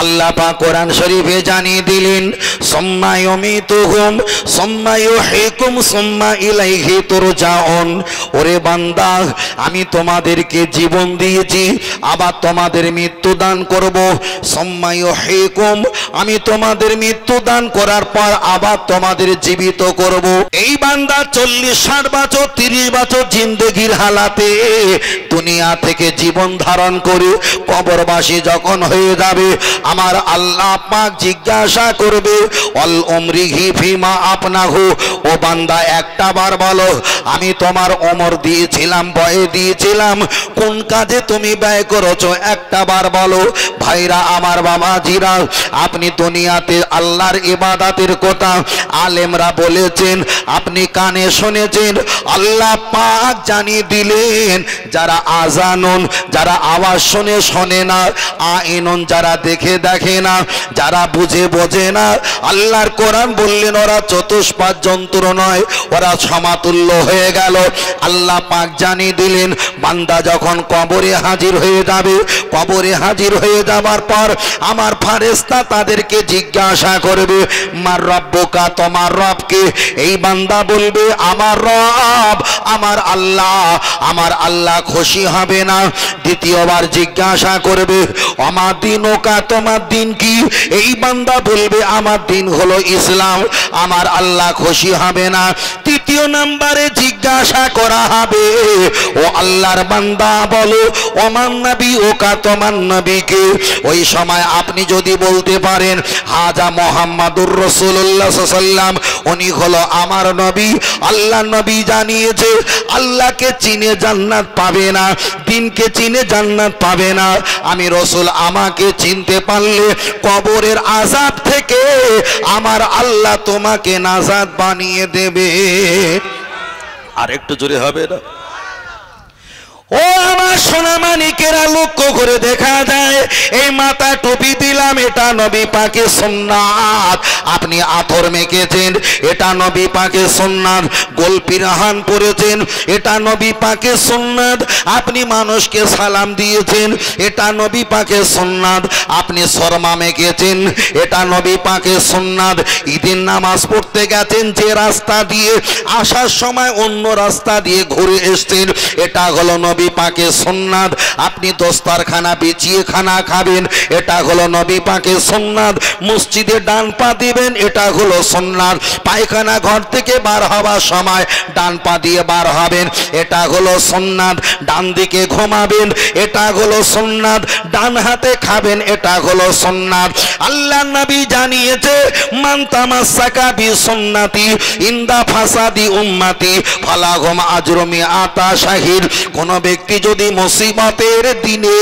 আল্লাহ পাক কোরআন শরীফে জানিয়ে দিলেন সুম্মা ইউমিতুহুম সুম্মা ইউহয়িকুম সুম্মা ইলাইহি তুরজাউন। ওরে বান্দা, আমি তোমাদেরকে জীবন দিয়েছি, আবার তোমাদের মৃত্যু দান করব। সুম্মা ইউহয়িকুম, আমি তোমাদের মৃত্যু দান করার পর আবার তোমাদের জীবিত করব। এই বান্দা 40-60 বছর 30 বছর জিন্দেগির হালাতে দুনিয়া থেকে জীবন ধারণ করে কবরবাসী যখন হয়ে যাবে, আমার আল্লাহ পাক জিজ্ঞাসা করবে অল উমরিহি ফিমা আপনাহু। ও বান্দা, একটা বার বলো, আমি তোমার ওমর দিয়েছিলাম, বয়ে দিয়েছিলাম, কোন কাজে তুমি ব্যয় করেছো? একটা বার বলো। ভাইরা আমার, বাবাজিরা, আপনি দুনিয়াতে আল্লাহর ইবাদতের কথা আলেমরা বলেছেন, আপনি কানে শুনেছেন, আল্লাহ পাক জানিয়ে দিলেন যারা আজানুন, যারা আওয়াজ শুনে শোনে না, আইনুন, যারা দেখে দেখে না, যারা বুঝে বোঝে না, আল্লাহর কোরআন বললেন ওরা চতুষ্পাদ যন্ত্র নয়, ওরা সমাতুল্য হয়ে গেল। আল্লাহ পাক জানিয়ে দিলেন বান্দা যখন কবরে হাজির হয়ে যাবে, কবরে হাজির হয়ে যাবার পর আমার ফেরেশতা তাদেরকে জিজ্ঞাসা করবে মার রব্বুকা, তোমার রবকে? এই বান্দা বলবে আমার রব আমার আল্লাহ। আমার আল্লাহ খুশি হবে না, দ্বিতীয়বার জিজ্ঞাসা করবে আমার দিনুকা, তোমার দিন কি? এই বান্দা বলবে আমার দিন হলো ইসলাম। আমার আল্লাহ খুশি হবে না, তৃতীয় নম্বরে জিজ্ঞাসা করা হবে ও আল্লাহর বান্দা বলো ওমান নবী ওকা, তোমার নবীকে? ওই সময় আপনি যদি বলতে পারেন হাজা মুহাম্মাদুর রাসূলুল্লাহ সাল্লাল্লাহু আলাইহি ওয়াসাল্লাম, উনি হলো আমার নবী, আল্লাহ নবী জানিয়েছে আল্লাহকে চিনে জান্নাত পাবে না, দিনকে চিনে জান্নাত পাবে না। আমি রাসূল, আমাকে চিনতে পারলে কবরের আযাব থেকে আমার আল্লাহ তোমাকে নাজাত বানিয়ে দেবে। আর একটু জোরে হবে না? ও আমার সোনা মানিকেরা, লক্ষ্য করে দেখা যায় এই মাথা টুপি দিলাম, এটা নবী পাকের সুন্নাত। আপনি আতর মেখেছেন, এটা নবী পাকের সুন্নাত। গোলপিরাহান পরেছেন, এটা নবী পাকের সুন্নাত। আপনি মানুষকে সালাম দিয়েছেন, এটা নবী পাকের সুন্নাত। আপনি শর্মা মেখেছেন, এটা নবী পাকের সুন্নাত। ঈদের নামাজ পড়তে গেছেন, যে রাস্তা দিয়ে আসার সময় অন্য রাস্তা দিয়ে ঘুরে এসেছেন, এটা হলো নবী পাকের সুন্নাত। আপনি দস্তারখানা বিছিয়ে খানা খাবেন, এটা হলো নবী পাকের সুন্নাত। মসজিদে ডান পা দিবেন, এটা হলো সুন্নাত। পায়খানা ঘর থেকে বার হওয়ার সময় ডান পা দিয়ে বার হবেন, এটা হলো সুন্নাত। ডান দিকে ঘুমাবেন, এটা হলো সুন্নাত। ডান হাতে খাবেন, এটা হলো সুন্নাত। আল্লাহ নবী জানিয়েছে মান তামাসসাকা বি সুন্নতি ইনদা ফাসাদি উম্মতি ফালাহুম আজরু মিআতা শাহিদ। কোন ব্যক্তি যদি মুসিবতের দিনে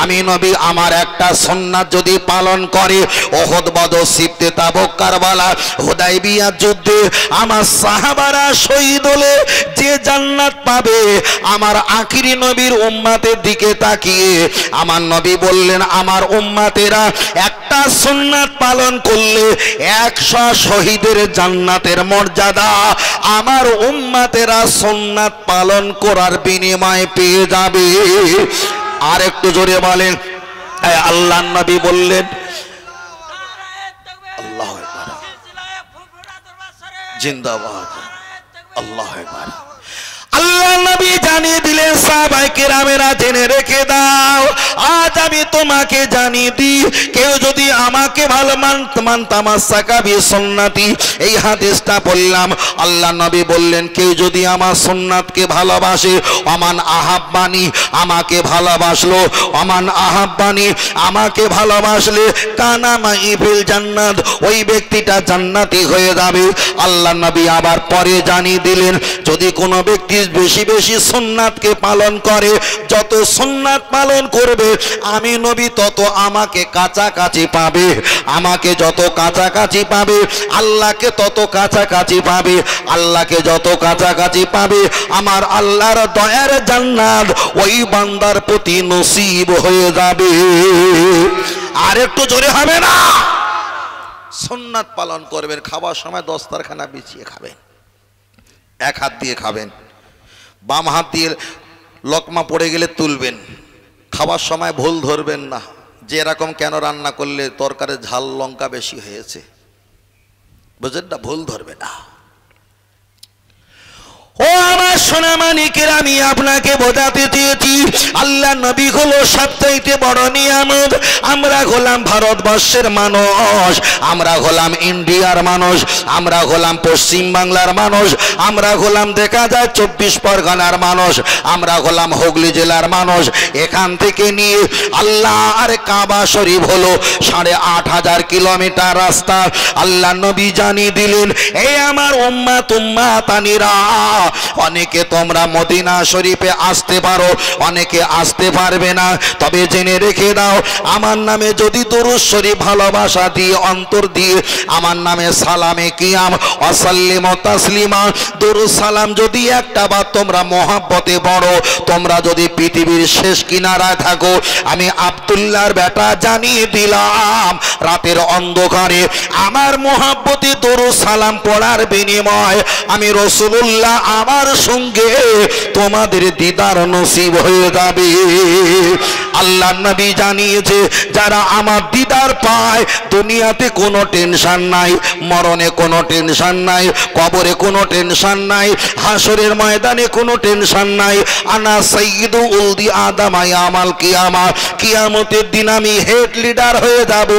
আমি নবী আমার একটা সুন্নাত যদি পালন করে, উহুদ, বদর, সিফতে, তাবুক, কারবালা, হুদাইবিয়া যুদ্ধে আমার সাহাবারা শহীদ হলে যে জান্নাত পাবে, আমার আখিরি নবীর উম্মতের দিকে তাকিয়ে আমার নবী বললেন আমার উম্মতেরা একটা সুন্নাত পালন করলে 100 শহীদের জান্নাতের মর্যাদা আমার উম্মতেরা সুন্নাত পালন করার বিনিময়ে পেয়ে যাবে। আর একটু জোরে বলেন। আল্লাহর নবী বললেন আল্লাহু আকবার, জিন্দাবাদ, আল্লাহু আকবার। আল্লাহ নবী জানিয়ে দিলেন সাহাবায়ে কেরামেরা জেনে রেখে দাও, আজ আমি তোমাকে জানিয়ে দিই, কেউ যদি আমাকে ভালো মান তামাসসাকা বি সুন্নতি, এই হাদিসটা বললাম। আল্লাহ নবী বললেন কেউ যদি আমার সুন্নাতকে ভালোবাসে, আমান আহাব্বানি, আমাকে ভালোবাসলো, আমান আহাব্বানি, আমাকে ভালোবাসলে কানা মাই ফিল জান্নাত, ওই ব্যক্তিটা জান্নাতি হয়ে যাবে। আল্লাহ নবী আবার পরে জানিয়ে দিলেন যদি কোনো ব্যক্তি বেশি বেশি সুন্নাতকে পালন করে, যত সুন্নাত পালন করবে আমি নবী তত আমাকে কাছাকাছি পাবে, আমাকে যত কাছাকাছি পাবে আল্লাহকে তত কাছাকাছি পাবে, আল্লাহকে যত কাছাকাছি পাবে আমার আল্লাহর দয়ার জান্নাত ওই বান্দার প্রতি নসিব হয়ে যাবে। আর একটু জোরে হবে না? সুন্নাত পালন করবেন, খাবার সময় দস্তারখানা বিছিয়ে খাবেন, এক হাত দিয়ে খাবেন, বাম হাত দিয়ে লোকমা পড়ে গেলে তুলবেন, খাবার সময় ভুল ধরবেন না, যে এরকম কেন রান্না করলে তরকারি ঝাল লঙ্কা বেশি হয়েছে, বুঝলেন না? ভুল ধরবে না। ও আমার সোনা মানিকের, আমি আপনাকে বোঝাতে চেয়েছি আল্লাহ নবী হলো সবচাইতে বড় নিয়ামত। আমরা হলাম ভারতবর্ষের মানুষ, আমরা হলাম ইন্ডিয়ার মানুষ, আমরা হলাম পশ্চিম বাংলার মানুষ, আমরা হলাম দেখা যায় 24 পরগনার মানুষ, আমরা হলাম হুগলি জেলার মানুষ। এখান থেকে নিয়ে আল্লাহ আর কাবা শরীফ হলো 8500 কিলোমিটার রাস্তা। আল্লাহ নবী জানিয়ে দিলেন, এই আমার উম্মাত উম্মাতানিরা, অনেকে তোমরা মদিনা শরীফে আসতে পারো, অনেকে আসতে পারবে না, তবে জেনে রেখে দাও আমার নামে যদি দুরূদ শরীফ ভালোবাসা দিয়ে অন্তর দিয়ে আমার নামে সালামে কিয়াম ওয়াসাল্লিম তাসলিমা দুরূদ সালাম যদি একটা বার তোমরা মহব্বতে পড়ো, তোমরা যদি পৃথিবীর শেষ কিনারায় থাকো, আমি আব্দুল্লাহর বেটা জানিয়ে দিলাম রাতের অন্ধকারে আমার মহব্বতে দুরূদ সালাম পড়ার বিনিময় আমি রাসূলুল্লাহ আমার সঙ্গে তোমাদের দিদার নসিব হয়ে যাবে। আল্লাহ নবী জানিয়েছে যারা আমার দিদার পায় দুনিয়াতে কোনো টেনশন নাই, মরণে কোনো টেনশন নাই, কবরে কোনো টেনশন নাই, হাসরের ময়দানে কোনো টেনশন নাই। আনা সাইয়্যিদু উলদি আদম ইয়ামাল কিয়ামা, কিয়ামতের দিন আমি হেড লিডার হয়ে যাব।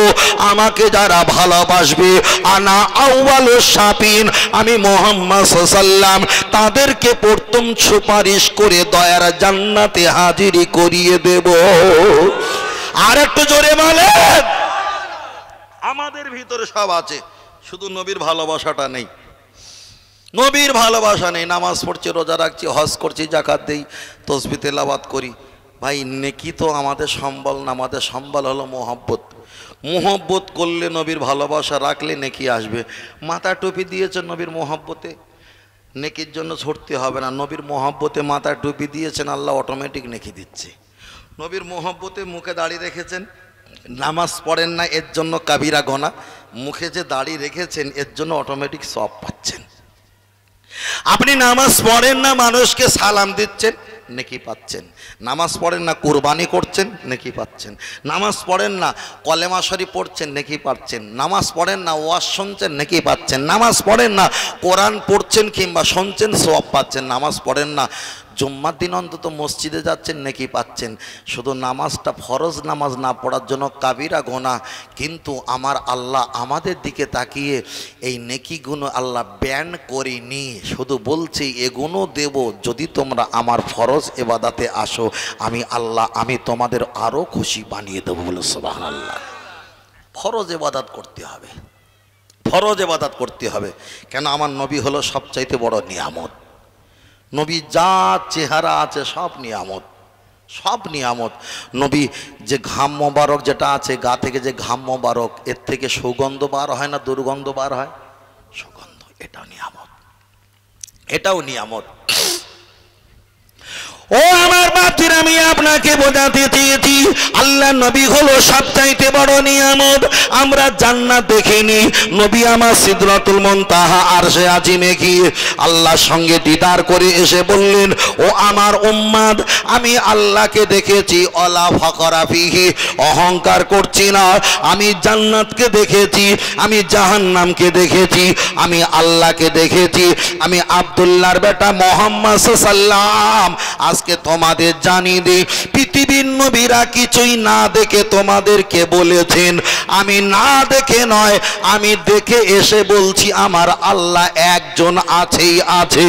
আমাকে যারা ভালোবাসবে আনা আউয়ালুশ শাফিন, আমি মুহাম্মদ সাল্লাল্লাহু তাদেরকে প্রথম সুপারিশ করে দয়ার জান্নাতে হাজিরি করিয়ে দেব। আর একটু জোরে বলেন। আমাদের ভিতরে সব আছে, শুধু নবীর ভালোবাসাটা নেই। নবীর ভালোবাসা নেই। নামাজ পড়ছি, রোজা রাখছি, হজ করছি, যাকাত দেই, তাসবিহ তেলাওয়াত করি, ভাই নেকি তো আমাদের সম্বল না। আমাদের সম্বল হলো মোহব্বত। মোহব্বত করলে নবীর ভালোবাসা রাখলে নেকি আসবে। মাথা টুপি দিয়েছে নবীর মোহব্বতে, নেকির জন্য ছুটতে হবে না। নবীর মোহব্বতে মাথায় টুপি দিয়েছেন, আল্লাহ অটোমেটিক নেকি দিচ্ছে। নবীর মোহব্বতে মুখে দাড়ি রেখেছেন, নামাজ পড়েন না এর জন্য কাবিরা গোনা, মুখে যে দাড়ি রেখেছেন এর জন্য অটোমেটিক সওয়াব পাচ্ছেন। আপনি নামাজ পড়েন না মানুষকে সালাম দিচ্ছেন, নেকি পাচ্ছেন। নামাজ পড়েন না কুরবানি করছেন, নেকি পাচ্ছেন। নামাজ পড়েন না কলেমা শরীফ পড়ছেন, নেকি পাচ্ছেন। নামাজ পড়েন না ওয়াজ শুনছেন, নেকি পাচ্ছেন। নামাজ পড়েন না কোরআন পড়ছেন কিংবা শুনছেন, সওয়াব পাচ্ছেন। নামাজ পড়েন না জুম্মার দিন অন্তত মসজিদে যাচ্ছেন, নেকি পাচ্ছেন। শুধু নামাজটা ফরজ নামাজ না পড়ার জন্য কাবিরা গোনা, কিন্তু আমার আল্লাহ আমাদের দিকে তাকিয়ে এই নেকিগুলো আল্লাহ ব্যান করিনি, শুধু বলছি এগুলো দেব যদি তোমরা আমার ফরজ ইবাদতে আসো, আমি আল্লাহ আমি তোমাদের আরও খুশি বানিয়ে দেবো। বলে সুবহানাল্লাহ। ফরজ ইবাদত করতে হবে, ফরজ ইবাদত করতে হবে। কেন? আমার নবী হলো সবচাইতে বড় নিয়ামত। নবী যা চেহারা আছে সব নিয়ামত, সব নিয়ামত। নবী যে ঘাম মোবারক যেটা আছে, গা থেকে যে ঘাম মোবারক, এর থেকে সুগন্ধ বার হয় না দুর্গন্ধ বার হয়? সুগন্ধ। এটাও নিয়ামত, এটাও নিয়ামত। ও আমার বাতির, আমি আপনাকে বোঝাতে চেয়েছি আল্লাহ নবী হলো সবচাইতে বড় নিয়ামত। আমরা জান্নাত দেখিনি, নবী আমার সিদরাতুল মুনতাহা আরশে আজিমে গিয়ে আল্লাহর সঙ্গে দিদার করে এসে বললেন, ও আমার উম্মাত, আমি আল্লাহকে দেখেছি, অলা ফাকরা ফিহি, অহংকার করছি না। আমি জান্নাতকে দেখেছি, আমি জাহান্নামকে দেখেছি, আমি আল্লাহকে দেখেছি, আমি আব্দুল্লাহর বেটা মুহাম্মদ সাল্লাল্লাহু আজকে তোমাদের জানিয়ে দিই, পৃথিবীর নবীরা কিছুই না দেখে তোমাদেরকে বলেছেন। আমি না দেখে নয়, আমি দেখে এসে বলছি আমার আল্লাহ একজন আছেই আছে।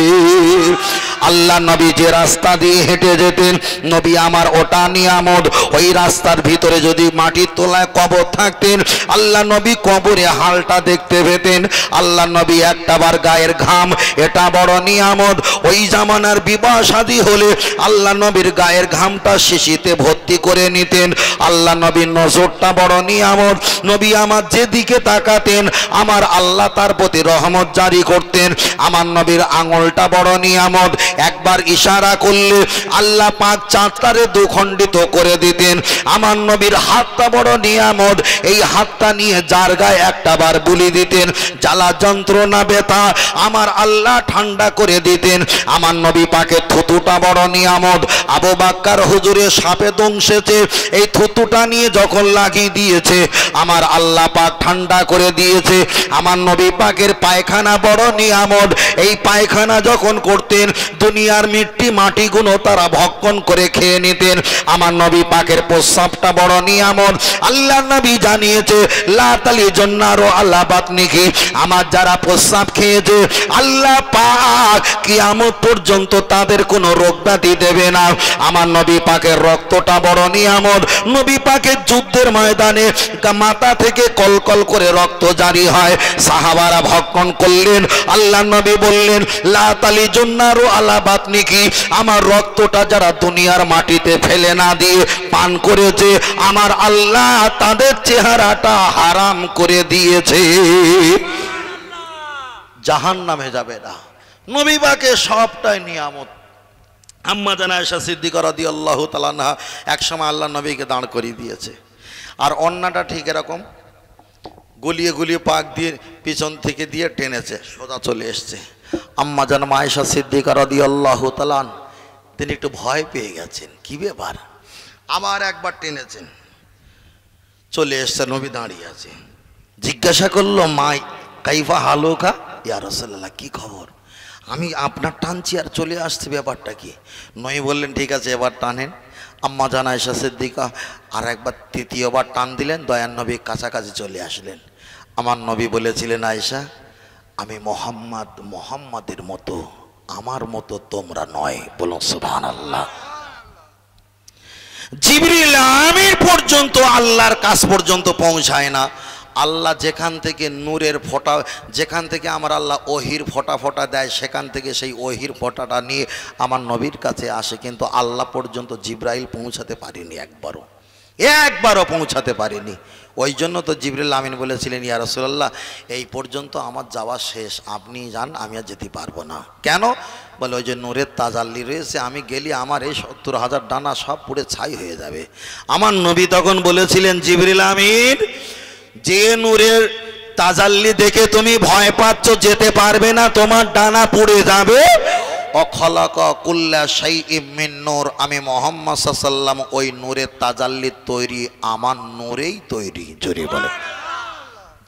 আল্লাহ নবী যে রাস্তা দিয়ে হেঁটে যেতেন, নবী আমার ওটা নিয়ামত। ওই রাস্তার ভিতরে যদি মাটির তলায় কবর থাকতেন, আল্লাহ নবী কবরে হালটা দেখতে পেতেন। আল্লাহ নবী একটাবার গায়ের ঘাম, এটা বড় নিয়ামত। ওই জামানার বিবাহ শাদী হলে আল্লাহ নবীর গায়ের ঘামটা শিশিতে ভর্তি করে নিতেন। আল্লাহ নবীর নজরটা বড় নিয়ামত। নবী আমার যেদিকে তাকাতেন আমার আল্লাহ তার প্রতি রহমত জারি করতেন। আমার নবীর আঙুলটা বড় নিয়ামত। একবার ইশারা করলে আল্লাহ পাক চাঁদটারে দুখণ্ডিত করে দিতেন। আমার নবীর হাতটা বড় নিয়ামত, এই হাতটা নিয়ে যার গায়ে একটা বার বুলি দিতেন, জ্বালা যন্ত্রণা ব্যথা আমার আল্লাহ ঠান্ডা করে দিতেন। আমার নবী পাকের থুতুটা বড় নিয়ামত। আবু বাক্কার হুজুরের সাপে দংশেছে, এই থুতুটা নিয়ে যখন লাগিয়ে দিয়েছে আমার আল্লাহ পাক ঠান্ডা করে দিয়েছে। আমার নবী পাকের পায়খানা বড় নিয়ামত, এই পায়খানা যখন করতেন দুনিয়ার মিট্টি মাটিগুলো তারা ভক্ষণ করে খেয়ে নিতেন। আমার নবী পাকের প্রস্রাবটা বড় নিয়ামত। আল্লাহ নবী জানিয়েছে লা তালি জন্নারো আল্লাহ বাতনিকি, আমার যারা প্রস্রাব খেয়েছে আল্লাহ পাক কিয়ামত পর্যন্ত তাদের কোনো রোগ ব্যাধি দেবে না। আমার নবী পাকের রক্তটা বড় নিয়ামত। নবী পাকের যুদ্ধের ময়দানে মাথা থেকে কলকল করে রক্ত জারি হয়, সাহাবারা ভক্ষণ করলেন। আল্লাহ নবী বললেন লা তালি জন্নারো আল্লাহ বাতনিকি, আমার রক্তটা যারা দুনিয়ার মাটিতে ফেলে না দিয়ে পান করেছে আমার আল্লাহ তাদের চেহারাটা হারাম করে দিয়েছে, জাহান্নামে যাবে না। নবী পাকের সবটাই নিয়ামত। আম্মা জান আয়েশা সিদ্দিকা রাদিয়াল্লাহু তাআলা আনহা একসময় আল্লাহ নবীকে দাঁড় করিয়ে দিয়েছে, আর অন্যটা ঠিক এরকম গলিয়ে গলিয়ে পাক দিয়ে পিছন থেকে দিয়ে টেনেছে, সোজা চলে এসছে। আম্মা জান আয়েশা সিদ্দিকা রাদিয়াল্লাহু তাআলা তিনি একটু ভয় পেয়ে গেছেন, কি ব্যাপার, আবার একবার টেনেছেন, চলে এসছে, নবী দাঁড়িয়ে আছে। জিজ্ঞাসা করলো মা কাইফা হালুকা ইয়া রাসূলুল্লাহ, কি খবর, আমি আপনার টানছি আর চলে আসছে, ব্যাপারটা কি? নবী বললেন ঠিক আছে এবার টানেন। আম্মা জান আয়েশা সিদ্দিকা আর একবার তৃতীয়বার টান দিলেন, দয়ার নবী কাছাকাছি চলে আসলেন। আমার নবী বলেছিলেন আয়েশা আমি মোহাম্মদের মতো, আমার মতো তোমরা নয়। বলুন সুবহানাল্লাহ। জিবরিল আমিন পর্যন্ত আল্লাহর কাছ পর্যন্ত পৌঁছায় না। আল্লাহ যেখান থেকে নূরের ফোঁটা, যেখান থেকে আমার আল্লাহ ওহির ফোঁটা ফোঁটা দেয় সেখান থেকে সেই ওহির ফোঁটাটা নিয়ে আমার নবীর কাছে আসে, কিন্তু আল্লাহ পর্যন্ত জিবরাইল পৌঁছাতে পারেনি, একবারও পৌঁছাতে পারেনি। ওই জন্য তো জিবরিল আমিন বলেছিলেন ইয়া রাসূলুল্লাহ এই পর্যন্ত আমার যাওয়া শেষ, আপনি যান, আমি আর যেতে পারবো না। কেন? বলে ওই যে নূরের তাজাল্লি রয়েছে, আমি গেলে আমার এই ৭০,০০০ ডানা সব পুড়ে ছাই হয়ে যাবে। আমার নবী তখন বলেছিলেন জিবরিল আমিন যে নূরের তাজাল্লি দেখে তুমি ভয় পাচ্ছ, যেতে পারবে না, তোমার ডানা পুড়ে যাবে। অখলাকা কুল্লা শাইইম মিন নূর, আমি মুহাম্মদ সাল্লাল্লাহু আলাইহি ওয়াসাল্লাম ওই নূরের তাজাল্লি তৈরি, আমার নূরেই তৈরি। জোরে বলে।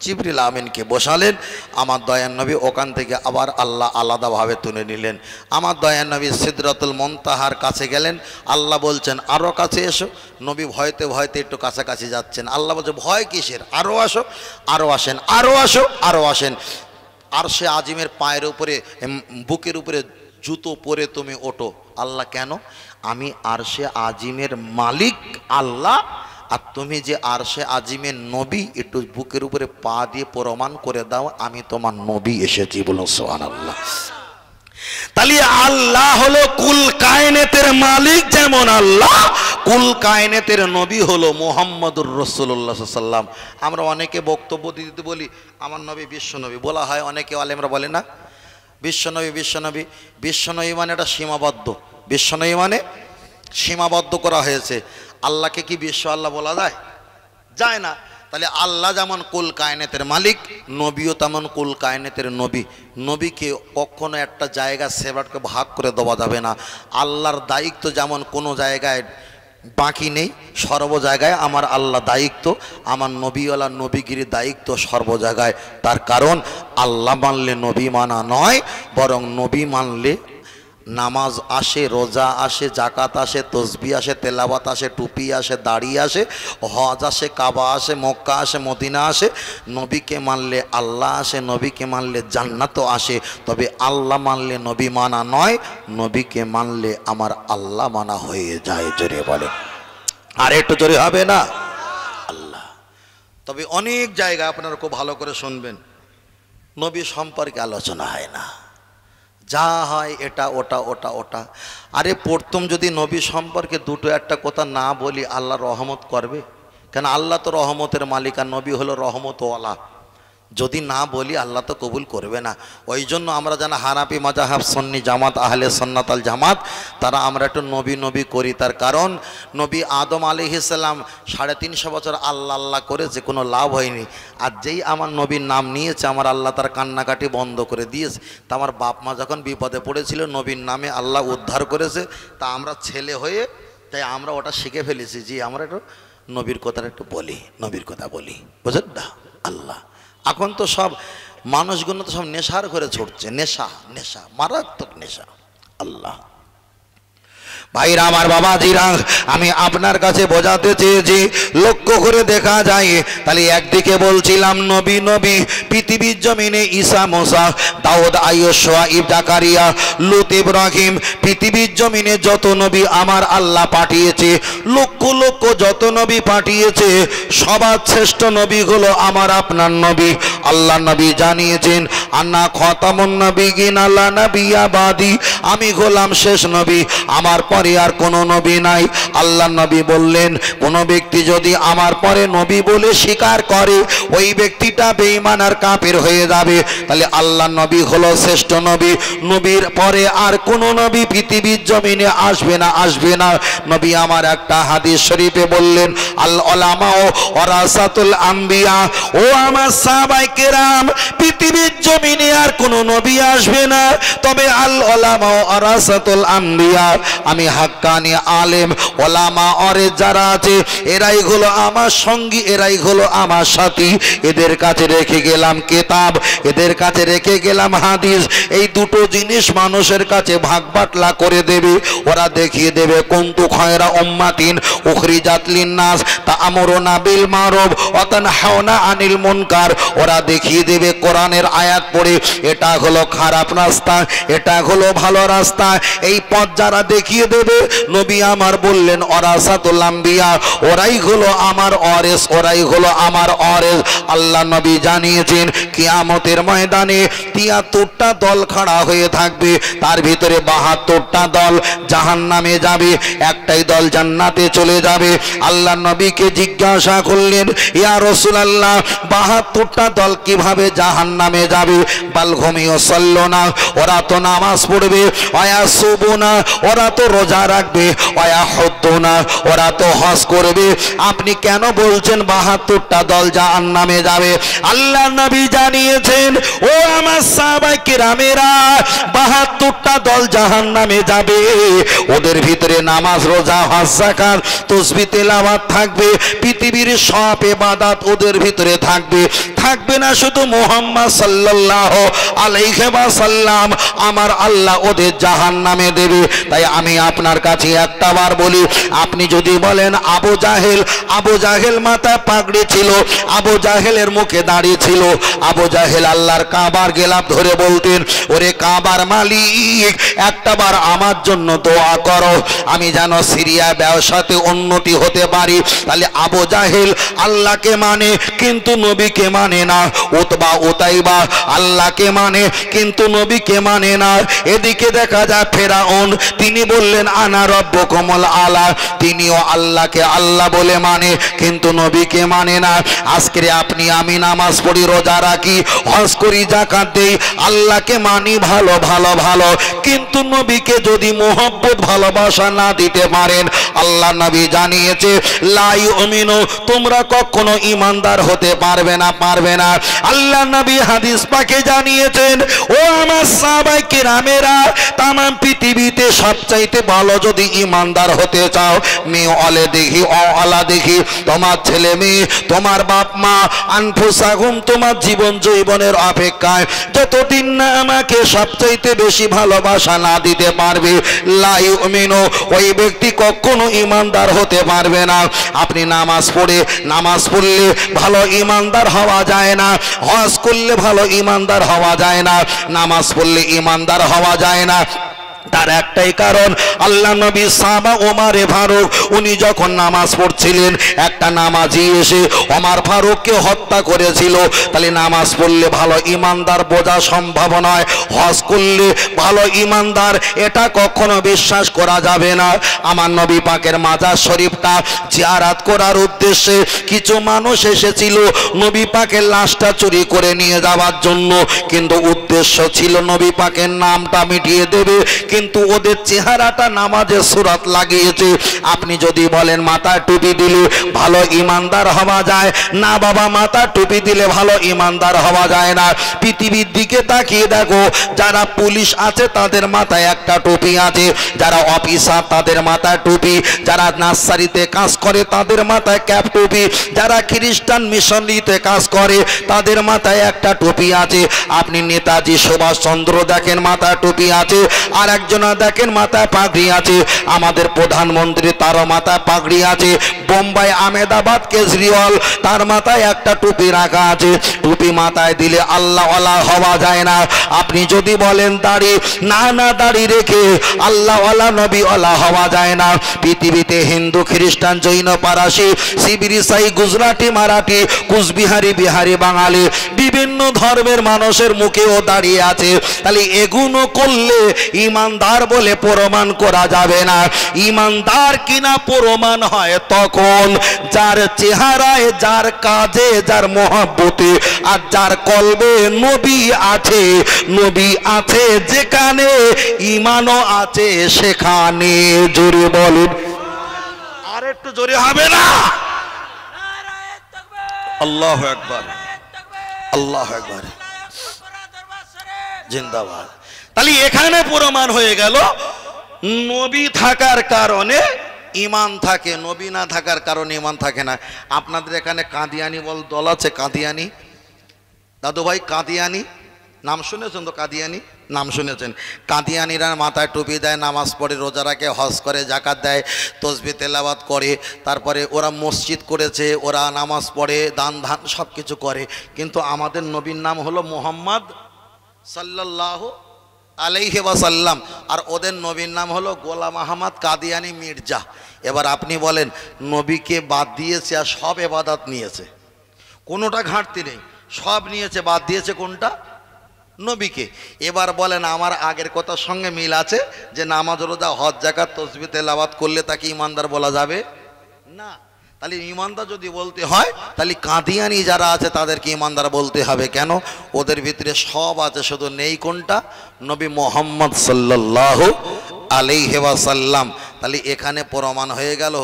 জিবরিল আমিনকে বসালেন, আমার দয়ার নবী ওখান থেকে আবার আল্লাহ আলাদাভাবে তুলে নিলেন। আমার দয়ার নবী সিদরাতুল মুনতাহার কাছে গেলেন, আল্লাহ বলছেন আরও কাছে এসো। নবী ভয়তে ভয়তে একটু কাছাকাছি যাচ্ছেন, আল্লাহ বলছে ভয় কিসের, আরও আসো, আরও আসেন, আরও আসো, আরও আসেন। আরশে আজিমের পায়ের উপরে, বুকের উপরে জুতো পরে তুমি ওঠো। আল্লাহ কেন? আমি আরশে আজিমের মালিক আল্লাহ, আর তুমি যে আরশে আজিমের নবী, একটু বুকের উপরে পা দিয়ে প্রমাণ করে দাও আমি তোমার নবী এসেছি। বলো সুবহানাল্লাহ। তাহলে আল্লাহ হলো কুল কায়নাতের মালিক, যেমন আল্লাহ কুল কায়নাতের নবী হলো মুহাম্মদুর রাসূলুল্লাহ সাল্লাল্লাহু আলাইহি ওয়াসাল্লাম। আমরা অনেকে বক্তব্য দিতে বলি আমার নবী বিশ্বনবী বলা হয়, অনেকে আলেমরা বলে না বিশ্বনবী বিশ্বনবী। বিশ্বনবী মানে এটা সীমাবদ্ধ, বিশ্বনবী মানে সীমাবদ্ধ করা হয়েছে। আল্লাহকে কি বিশ্ব আল্লাহ বলা যায়? যায় না। তাহলে আল্লাহ যেমন কুল কায়নাতের মালিক, নবীও তেমন কুল কায়নাতের নবী। নবীকে কখনো একটা জায়গা সেপারেটকে ভাগ করে দেওয়া যাবে না। আল্লাহর দায়িত্ব যেমন কোনো জায়গায় বাকি নেই, সর্ব জায়গায় আমার আল্লাহ দায়িত্ব, আমার নবীওয়ালা নবীগিরির দায়িত্ব সর্ব জায়গায়। তার কারণ আল্লাহ মানলে নবী মানা নয়, বরং নবী মানলে নামাজ আসে, রোজা আসে, জাকাত আসে, তসবিহ আসে, তেলাওয়াত আসে, টুপি আসে, দাড়ি আসে, হজ আসে, কাবা আসে, মক্কা আসে, মদিনা আসে। নবীকে মানলে আল্লাহ আসে, নবীকে মানলে জান্নাতও আসে। তবে আল্লাহ মানলে নবী মানা নয়, নবীকে মানলে আমার আল্লাহ মানা হয়ে যায়। জোরে বলে, আর একটু জোরে হবে না? আল্লাহ। তবে অনেক জায়গায় আপনারা খুব ভালো করে শুনবেন, নবী সম্পর্কে আলোচনা হয় না, যা হয় এটা ওটা ওটা ওটা। আরে প্রথম যদি নবী সম্পর্কে দুটো একটা কথা না বলি আল্লাহ রহমত করবে কেন? আল্লাহ তো রহমতের মালিক, আর নবী হলো রহমতওয়ালা। যদি না বলি আল্লাহ তো কবুল করবে না। ওই জন্য আমরা যেন হানাফি মাযহাব সুন্নি জামাত আহলে সুন্নাত আল জামাত তারা আমরা একটু নবী নবী করি। তার কারণ নবী আদম আলাইহিস সালাম 350 বছর আল্লাহ আল্লাহ করেছে, কোনো লাভ হয়নি। আর যেই আমার নবীর নাম নিয়েছে আমার আল্লাহ তার কান্নাকাটি বন্ধ করে দিয়েছে। তা আমার বাপ মা যখন বিপদে পড়েছিল নবীর নামে আল্লাহ উদ্ধার করেছে। তা আমরা ছেলে হয়ে তাই আমরা ওটা শিখে ফেলেছি যে আমরা একটু নবীর কথাটা একটু বলি, নবীর কথা বলি, বুঝলেন না? আল্লাহ এখন তো সব মানুষগুলো তো সব নেশার করে ছুটছে, নেশা নেশা মারাত্মক নেশা। আল্লাহ ভাইরা আমার বাবাজিরা, আমি আপনার কাছে বোঝাতে চেয়েছি লক্ষ্য করে দেখা যায়। তাহলে একদিকে বলছিলাম নবী নবী পৃথিবীর জমিনে ঈসা মুসা দাউদ আইয়ুব শুআইব জাকারিয়া লূত ইব্রাহিম পৃথিবীর জমিনে যত নবী আমার আল্লাহ পাঠিয়েছে, লক্ষ লক্ষ যত নবী পাঠিয়েছে, সবার শ্রেষ্ঠ নবী হলো আমার আপনার নবী। আল্লাহ নবী জানিয়েছেন আন্না খাতামুন নবিয়িন আলা নাবিয়্যা বাদি, আমি হলাম শেষ নবী, আমার পরে আর কোনো নবী নাই। আল্লাহ নবী বললেন কোন ব্যক্তি যদি আমার পরে নবী বলে স্বীকার করে ওই ব্যক্তিটা বেঈমান আর কাফের হয়ে যাবে। তাহলে আল্লাহ নবী হলো শ্রেষ্ঠ নবী, নবীর পরে আর কোন নবী পৃথিবীর জমিনে আসবে না, আসবে না। নবী আমার একটা হাদিস শরীফে বললেন আল উলামা ওয়ারাসাতুল আম্বিয়া, ও আমার সাহাবায়ে কেরাম পৃথিবীর জমিনে আর কোন নবী আসবে না, তবে আল উলামা ওয়ারাসাতুল আম্বিয়া, আমি হাক্কানি আলেম ওলামা অরে যারা আছে এরাই হলো আমার সঙ্গী, এরাই হলো আমার সাথী। এদের কাছে রেখে গেলাম কিতাব, এদের কাছে রেখে গেলাম হাদিস। এই দুটো জিনিস মানুষের কাছে ভাগ বাটলা করে দেবে। ওরা দেখিয়ে দেবে কুনতু খায়রা উম্মাতিন উখরিজাত লিন্নাস তা'মুরুনা বিল মারুফ ওয়া তানহাউনা আনিল মুনকার। ওরা দেখিয়ে দেবে কোরআনের আয়াত পড়ে এটা হলো খারাপ রাস্তা, এটা হলো ভালো রাস্তা। এই পথ যারা দেখিয়ে দেবে, নবী আমার বললেন ওরাসাতুল আম্বিয়া, ওরাই হলো আমার ওয়ারিস, ওরাই হলো আমার ওয়ারিস। আল্লাহ নবী জানিয়েছেন কিয়ামতের ময়দানে 73টা দল খাড়া হয়ে থাকবে, তার ভিতরে 72টা দল জাহান্নামে যাবে, একটাই দল জান্নাতে চলে যাবে। আল্লাহ নবীকে জিজ্ঞাসা করলেন ইয়া রাসূলুল্লাহ 72টা দল কিভাবে জাহান্নামে যাবে? বাল ঘুমিও সাল্লুনা, ওরা তো নামাজ পড়বে, ওয়া সুবুনা, ওরা তো রোজা রাখবে, ওয়া হুদ্দুনা, ওরা তো হজ করবে। আপনি কেন বলছেন 72টা দল জাহান্নামে যাবে? আল্লাহ নবী জানিয়েছেন ও আমার সাহাবায়ে কেরামেরা 72টা দল জাহান্নামে যাবে, ওদের ভিতরে নামাজ রোজা হজ যাকাত তাসবিহ তেলাওয়াত থাকবে, পৃথিবীর সব ইবাদত ওদের ভিতরে থাকবে। থাকবে না শুধু মুহাম্মদ সাল্লাল্লাহু আলাইহি ওয়াসাল্লাম, আমার আল্লাহ ওদের জাহান্নামে দেবে। তাই আমি আপনার কাছে একটা বার বলি, আপনি যদি বলেন আবু জাহেল, আবু জাহেল মাথায় পাগড়ি ছিল, আবু জাহেলের মুখে দাড়ি ছিল, আবু জাহেল আল্লাহর কাবার গেলাপ ধরে বলতেন ওরে কাবার মালিক একটাবার আমার জন্য দোয়া করো, আমি যেন সিরিয়া ব্যবসাতে উন্নতি হতে পারি। তাহলে আবু জাহেল আল্লাহকে মানে কিন্তু নবীকে মানে না, উতবা উতাইবা আল্লাহকে মানে কিন্তু নবীকে মানে না। এদিকে দেখা যায় ফেরাউন, তিনি বললেন আনা রব্বুকুমুল আলা, তিনিও আল্লাহকে আল্লাহ বলে মানে কিন্তু নবীকে মানে না। আজকে আপনি আমি নামাজ পড়ি, রোজা রাখি, হজ করি, যাকাত দেই, আল্লাহকে মানি ভালো ভালো ভালো, কিন্তু নবীকে যদি মোহব্বত ভালোবাসা না দিতে পারেন, আল্লাহ নবী জানিয়েছে লা ইউমিনু, তোমরা কখনো ঈমানদার হতে পারবে না, পারবে না। আল্লাহ নবী হাদিস পাকে জানিয়েছেন ও আমার সাহাবায়ে কেরামেরা তাম পৃথিবীতে সবচাইতে ভালো যদি ঈমানদার হতে চাও, মেয়ে অলে দেখি অলা দেখি, তোমার ছেলে মেয়ে, তোমার বাপ মা, আনফুসাহুম, তোমার জীবন যৌবনের অপেক্ষায় যতদিন না আমাকে সবচাইতে বেশি ভালোবাসা না দিতে পারবে, লা ইউমিনু, ওই ব্যক্তি কখনো ঈমানদার হতে পারবে না। আপনি নামাজ পড়ে, নামাজ পড়লে ভালো ঈমানদার হওয়া যায় না, হজ করলে ভালো ঈমানদার হওয়া যায় না, নামাজ পড়লে ঈমানদার হওয়া যায় না, তার একটাই কারণ, আল্লাহ নবী সাহাবা ওমরে ফারুক উনি যখন নামাজ পড়ছিলেন, একটা নামাজি এসে ওমর ফারুককে হত্যা করেছিল। তাহলে নামাজ পড়লে ভালো ইমানদার বোঝা সম্ভব নয়, হজ করলে ভালো ইমানদার এটা কখনো বিশ্বাস করা যাবে না। আমার নবী পাকের মাজার শরীফটা জিয়ারত করার উদ্দেশ্যে কিছু মানুষ এসেছিল নবী পাকের লাশটা চুরি করে নিয়ে যাওয়ার জন্য, কিন্তু উদ্দেশ্য ছিল নবী পাকের নামটা মিটিয়ে দেবে, কিন্তু ওদের চেহারাটা নামাজের সুরাত লাগিয়েছে। আপনি যদি বলেন মাথায় টুপি দিলে ভালো ইমানদার হওয়া যায়, না বাবা, মাথা টুপি দিলে ভালো ইমানদার হওয়া যায় না। পৃথিবীর দিকে তাকিয়ে দেখো, যারা পুলিশ আছে তাদের মাথায় একটা টুপি আছে, যারা অফিসার তাদের মাথায় টুপি, যারা নার্সারিতে কাজ করে তাদের মাথায় ক্যাপ টুপি, যারা খ্রিস্টান মিশনারিতে কাজ করে তাদের মাথায় একটা টুপি আছে। আপনি নেতাজি সুভাষচন্দ্র দেখেন মাথায় টুপি আছে, আর একজনা দেখেন মাথায় পাগড়ি আছে। আমাদের প্রধানমন্ত্রী তারও মাথায় পাগড়ি আছে। বোম্বাই আহমেদাবাদ কেজরিওয়াল তার মাথায় একটা টুপি রাখা আছে। টুপি মাথায় দিলে আল্লাহওয়ালা হওয়া যায় না। আপনি যদি বলেন দাড়ি, না না, দাড়ি রেখে আল্লাহওয়ালা নবীওয়ালা হওয়া যায় না। পৃথিবীতে হিন্দু, খ্রিস্টান, জৈন, পারাসি, শিবির, ইসাই, গুজরাটি, মারাঠি, কুচবিহারি, বিহারি, বাঙালি বিভিন্ন ধর্মের মানুষের মুখেও দাঁড়িয়ে আছে। তাহলে এগুলো করলে ইমানদার বলে প্রমাণ করা যাবে না। ইমানদার কিনা প্রমাণ হয় তখন যার চেহারায়, যার কাজে, যার মহব্বতে আর যার কলবে নবী আছে। নবী আছে যেখানে, ইমানও আছে সেখানে। জোরে বলুন, আর একটু জোরে হবে না? আল্লাহু আকবার, আল্লাহু আকবার, জিন্দাবাদ। তাহলে এখানে প্রমাণ হয়ে গেল নবী থাকার কারণে ইমান থাকে, নবী না থাকার কারণে ইমান থাকে না। আপনাদের এখানে কাদিয়ানি বল দল আছে, কাদিয়ানি দাদু ভাই, কাদিয়ানি নাম শুনেছেন তো? কাদিয়ানি নাম শুনেছেন? কাদিয়ানিরা মাথায় টুপি দেয়, নামাজ পড়ে, রোজা রাখে, হজ করে, জাকাত দেয়, তসবিহ তেলাওয়াত করে, তারপরে ওরা মসজিদ করেছে, ওরা নামাজ পড়ে, দান ধান সব কিছু করে। কিন্তু আমাদের নবীর নাম হলো মুহাম্মদ সাল্লাল্লাহু আলাইহি ওয়াসাল্লাম, আর ওদের নবীর নাম হলো গোলাম আহমদ কাদিয়ানি মির্জা। এবার আপনি বলেন, নবীকে বাদ দিয়েছে আর সব ইবাদত নিয়েছে, কোনোটা ঘাটতি নেই, সব নিয়েছে, বাদ দিয়েছে কোনটা? নবীকে। এবার বলেন আমার আগের কথার সঙ্গে মিল আছে যে নামাজ, রোজা, হজ, যাকাত, তসবিহ তেলাওয়াত করলে তাকে ইমানদার বলা যাবে না। তাহলে ইমানদার যদি বলতে হয় তাহলে কাদিয়ানি যারা আছে তাদেরকে ইমানদার বলতে হবে। কেন? ওদের ভিতরে সব আছে, শুধু নেই কোনটা? নবী মুহাম্মদ সাল্লাল্লাহু আলাইহি ওয়াসাল্লাম। তাহলে এখানে প্রমাণ হয়ে গেল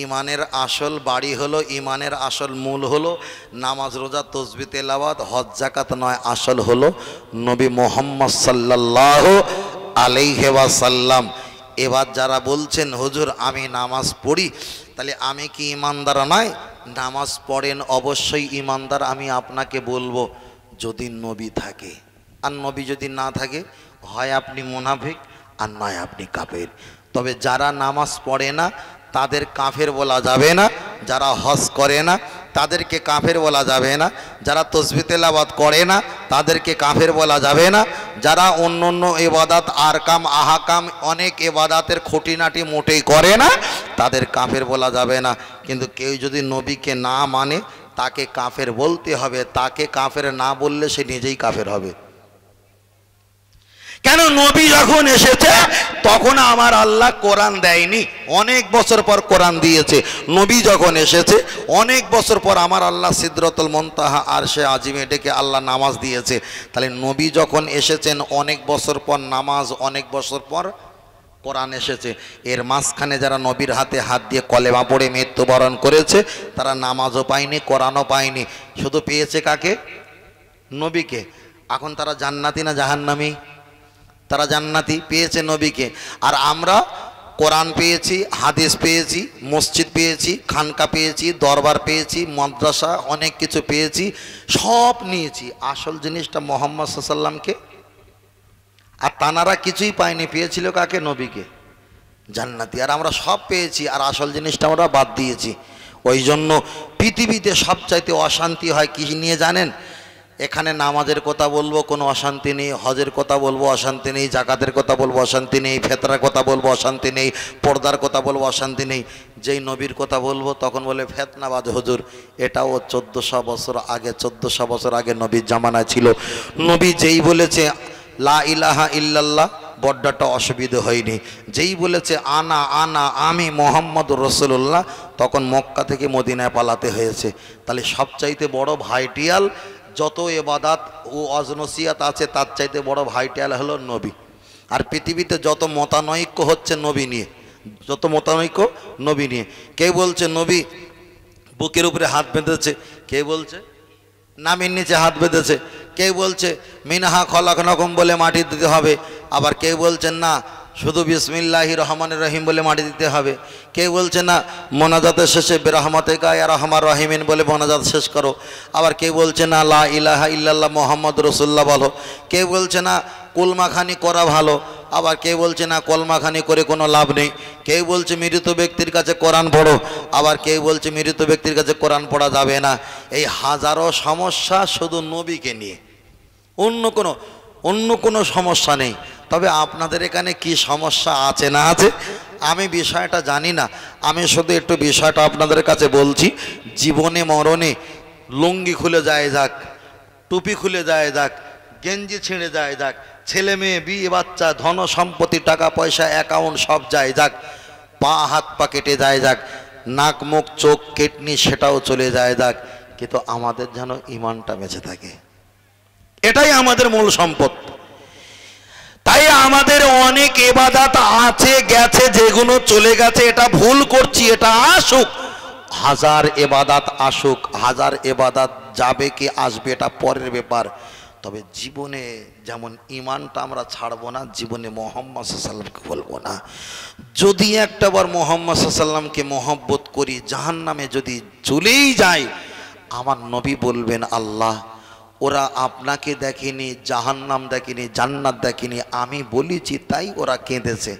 ইমানের আসল বাড়ি হলো, ইমানের আসল মূল হলো নামাজ, রোজা, তসবিহ তেলাওয়াত, হজ, যাকাত নয়, আসল হলো নবী মুহাম্মদ সাল্লাল্লাহু আলাইহি ওয়াসাল্লাম। এবার যারা বলছেন হুজুর আমি নামাজ পড়ি, তাহলে আমি কি ইমানদার নয়? নামাজ পড়েন, অবশ্যই ইমানদার। আমি আপনাকে বলবো যদি নবী থাকে, আর নবী যদি না থাকে হয় আপনি মুনাফিক আর নয় আপনি কাফের। তবে যারা নামাজ পড়ে না তাদের কাফের বলা যাবে না, যারা হজ করে না তাদেরকে কাফের বলা যাবে না, যারা তসবিহ তেলাওয়াত করে না তাদেরকে কাফের বলা যাবে না, যারা অন্য অন্য ইবাদত আরকাম আহকাম অনেক ইবাদতের খুঁটিনাটি মোটেই করে না তাদের কাফের বলা যাবে না। কিন্তু কেউ যদি নবীকে না মানে তাকে কাফের বলতে হবে, তাকে কাফের না বললে সে নিজেই কাফের হবে। কেন? নবী যখন এসেছে তখন আমার আল্লাহ কোরআন দেয়নি, অনেক বছর পর কোরআন দিয়েছে। নবী যখন এসেছে অনেক বছর পর আমার আল্লাহ সিদরাতুল মুনতাহা আরশে আজিমে ডেকে আল্লাহ নামাজ দিয়েছে। তাহলে নবী যখন এসেছেন অনেক বছর পর নামাজ, অনেক বছর পর কোরআন এসেছে। এর মাঝখানে যারা নবীর হাতে হাত দিয়ে কলেমা পড়ে মৃত্যুবরণ করেছে তারা নামাজও পায়নি, কোরআনও পায়নি, শুধু পেয়েছে কাকে? নবীকে। এখন তারা জান্নাতি না জাহান্নামী? তারা জান্নাতি, পেয়েছে নবীকে। আর আমরা কোরআন পেয়েছি, হাদিস পেয়েছি, মসজিদ পেয়েছি, খানকা পেয়েছি, দরবার পেয়েছি, মাদ্রাসা, অনেক কিছু পেয়েছি, সব নিয়েছি। আসল জিনিসটা মুহাম্মদ সাল্লাল্লাহু আলাইহি ওয়াসাল্লামকে। আর তানারা কিছুই পায়নি, পেয়েছিল কাকে? নবীকে, জান্নাতি। আর আমরা সব পেয়েছি আর আসল জিনিসটা আমরা বাদ দিয়েছি। ওই জন্য পৃথিবীতে সবচাইতে অশান্তি হয় কি নিয়ে জানেন? এখানে নামাজের কথা বলবো কোনো অশান্তি নেই, হজের কথা বলবো অশান্তি নেই, জাকাতের কথা বলবো অশান্তি নেই, ফেতরার কথা বলবো অশান্তি নেই, পর্দার কথা বলবো অশান্তি নেই। যেই নবীর কথা বলবো তখন বলে ফেতনাবাজ হুজুর। এটাও 1400 বছর আগে, 1400 বছর আগে নবীর জামানায় ছিল। নবী যেই বলেছে লা ইলাহা ইল্লাল্লাহ, বড্ডটা অসুবিধে হয়নি। যেই বলেছে আনা আনা আমি মোহাম্মদ রসুল্লাহ, তখন মক্কা থেকে মদিনায় পালাতে হয়েছে। তাহলে সবচাইতে বড় ভাইটিয়াল যত এবাদাত ও অজনসিয়াত আছে তার চাইতে বড় ভাইটিয়াল হলো নবী। আর পৃথিবীতে যত মতানৈক্য হচ্ছে নবী নিয়ে, যত মতানৈক্য নবী নিয়ে। কেউ বলছে নবী বুকের উপরে হাত বেঁধেছে, কেউ বলছে নামির নিচে হাত বেঁধেছে, কেউ বলছে মিনহা খলাকনাকুম বলে মাটি দিতে হবে, আবার কেউ বলছেন না শুধু বিসমিল্লাহির রহমানির রহিম বলে মাটি দিতে হবে, কেউ বলছে না মোনাজাতের শেষে বিরহমাতিকা ইয়া রহমান রহিমিন বলে মোনাজাত শেষ করো, আবার কেউ বলছে না লা ইলাহা ইল্লাল্লাহ মোহাম্মদ রসুল্লাহ বলো, কেউ বলছে না কুলমাখানি করা ভালো, আবার কেউ বলছে না কলমাখানি করে কোনো লাভ নেই, কেউ বলছে মৃত ব্যক্তির কাছে কোরআন পড়ো, আবার কেউ বলছে মৃত ব্যক্তির কাছে কোরআন পড়া যাবে না। এই হাজারো সমস্যা শুধু নবীকে নিয়ে, অন্য কোনো সমস্যা নেই। তবে আপনাদের এখানে কি সমস্যা আছে না আছে আমি বিষয়টা জানি না, আমি শুধু একটু বিষয়টা আপনাদের কাছে বলছি। জীবনে মরণে লুঙ্গি খুলে যায় যাক, টুপি খুলে যায় যাক, গেঞ্জি ছিঁড়ে যায় যাক, ছেলে মেয়ে বিয়ে বাচ্চা ধন সম্পত্তি টাকা পয়সা অ্যাকাউন্ট সব যায় যাক, পা হাত পা কেটে যায় যাক, নাক মুখ চোখ কিডনি সেটাও চলে যায় যাক, কিন্তু আমাদের যেন ইমানটা বেঁচে থাকে, এটাই আমাদের মূল সম্পদ। তাই আমাদের অনেক ইবাদত আছে গেছে, যেগুলো চলে গেছে এটা ভুল করছি, এটা আসুক, হাজার ইবাদত আসুক, হাজার ইবাদত যাবে কি আসবে এটা পরের ব্যাপার। তবে জীবনে যেমন ইমানটা আমরা ছাড়বো না, জীবনে মুহাম্মদ সাল্লাল্লাহু আলাইহি ওয়াসাল্লামকে বলবো না। যদি একটাবার মুহাম্মদ সাল্লাল্লাহু আলাইহি ওয়াসাল্লামকে মহব্বত করি, জাহান্নামে যদি চলেই যায়, আমার নবী বলবেন আল্লাহ ওরা আপনাকে দেখেনি, জাহান্নাম দেখেনি, জান্নাত দেখেনি, আমি বলেছি তাই ওরা কেঁদেছে,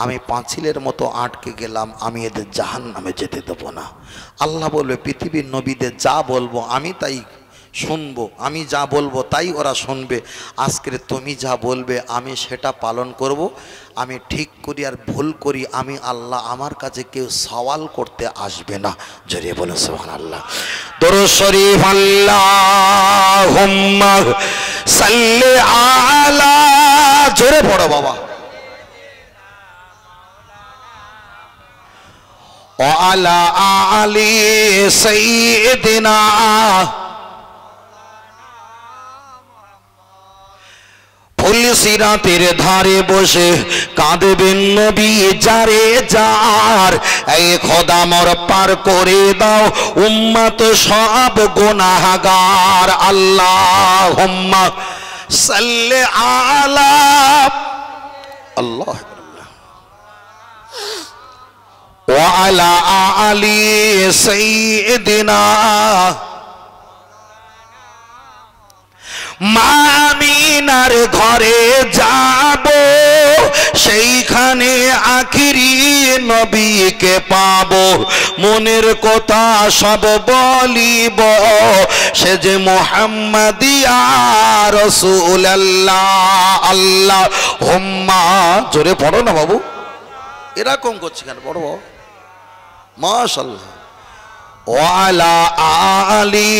আমি পাঁচিলের মতো আটকে গেলাম, আমি এদের জাহান্নামে যেতে দেবো না। আল্লাহ বলবে পৃথিবীর নবীদের যা বলবো আমি তাই শুনবো, আমি যা বলবো তাই ওরা শুনবে, আজকের তুমি যা বলবে আমি সেটা পালন করব। আমি ঠিক করি আর ভুল করি আমি আল্লাহ, আমার কাছে কেউ সওয়াল করতে আসবে না। জোরে বলো সুবহানাল্লাহ। দরুদ শরীফ আল্লাহুম্মা সাল্লি আলা, জোরে পড়ো বাবা, ওয়া আলা আলি সাইয়্যিদিনা, সিরাতের ধারে বসে কাঁদবেন নবী যারে যার, এই খোদা মোর পার করে দাও উম্মত সব গুনাহগার। আল্লাহুম্মা সাল্লি আলা, আল্লাহ ওয়া আলা আলি সাইয়্যিদিনা। মামিনার ঘরে যাব, সেইখানে আখিরি নবীকে পাবো, মনের কথা সব বলিব, সে যে মুহাম্মাদিয়া রাসূলুল্লাহ। আল্লাহুম্মা, জোরে পড়ো না বাবু, এরকম করছি কেন, পড়ো মাশাআল্লাহ। ওয়া আলা আলি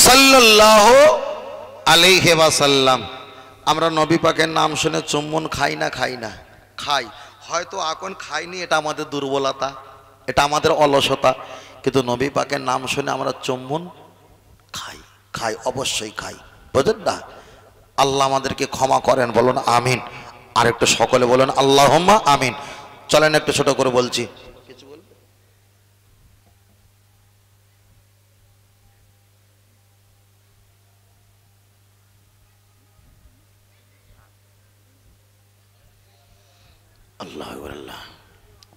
সাল্লাল্লাহু আলাইহি ওয়াসাল্লাম। আমরা নবী পাকের নাম শুনে চুম্বন খাই না? খাই না, খাই। হয়তো এখন খাইনি, এটা আমাদের দুর্বলতা, এটা আমাদের অলসতা, কিন্তু নবী পাকের নাম শুনে আমরা চুম্বন খাই, খাই, অবশ্যই খাই, বুঝলেন না? আল্লাহ আমাদেরকে ক্ষমা করেন, বলুন আমিন। আর একটু সকলে বলুন আল্লাহুম্মা আমিন। চলেন একটু ছোট করে বলছি, আল্লাহ আল্লাহ।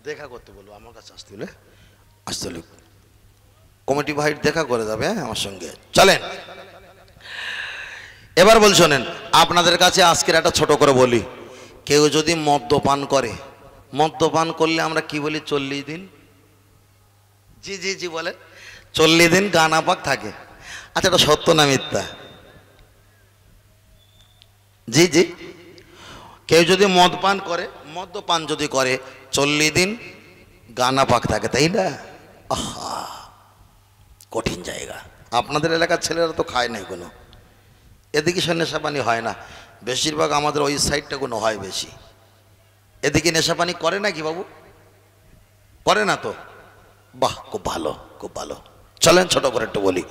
দেখা করতে বলবো, আমার কাছে আসতে হলে কমিটি ভাই দেখা করে যাবে আমার সঙ্গে। চলেন এবার বল, শোনেন, আপনাদের কাছে আজকের একটা ছোট করে বলি, কেউ যদি মদ্যপান করে, মদ্যপান করলে আমরা কি বলি? 40 দিন জি জি জি বলে 40 দিন গা নাপাক থাকে। আচ্ছা এটা সত্য না মিথ্যা? জি জি, কেউ যদি মদপান করে, মদ্যপান যদি করে 40 দিন গা নাপাক থাকে, তাই না? আহা, কঠিন জায়গা। আপনাদের এলাকার ছেলেরা তো খায় নাই কোনো, এদিকে সে নেশাপানি হয় না, বেশিরভাগ আমাদের ওই সাইডটা কোনো হয় বেশি। এদিকে নেশাপানি করে নাকি বাবু? করে না তো? বাহ, খুব ভালো খুব ভালো। চলেন ছোট করে একটু বলি।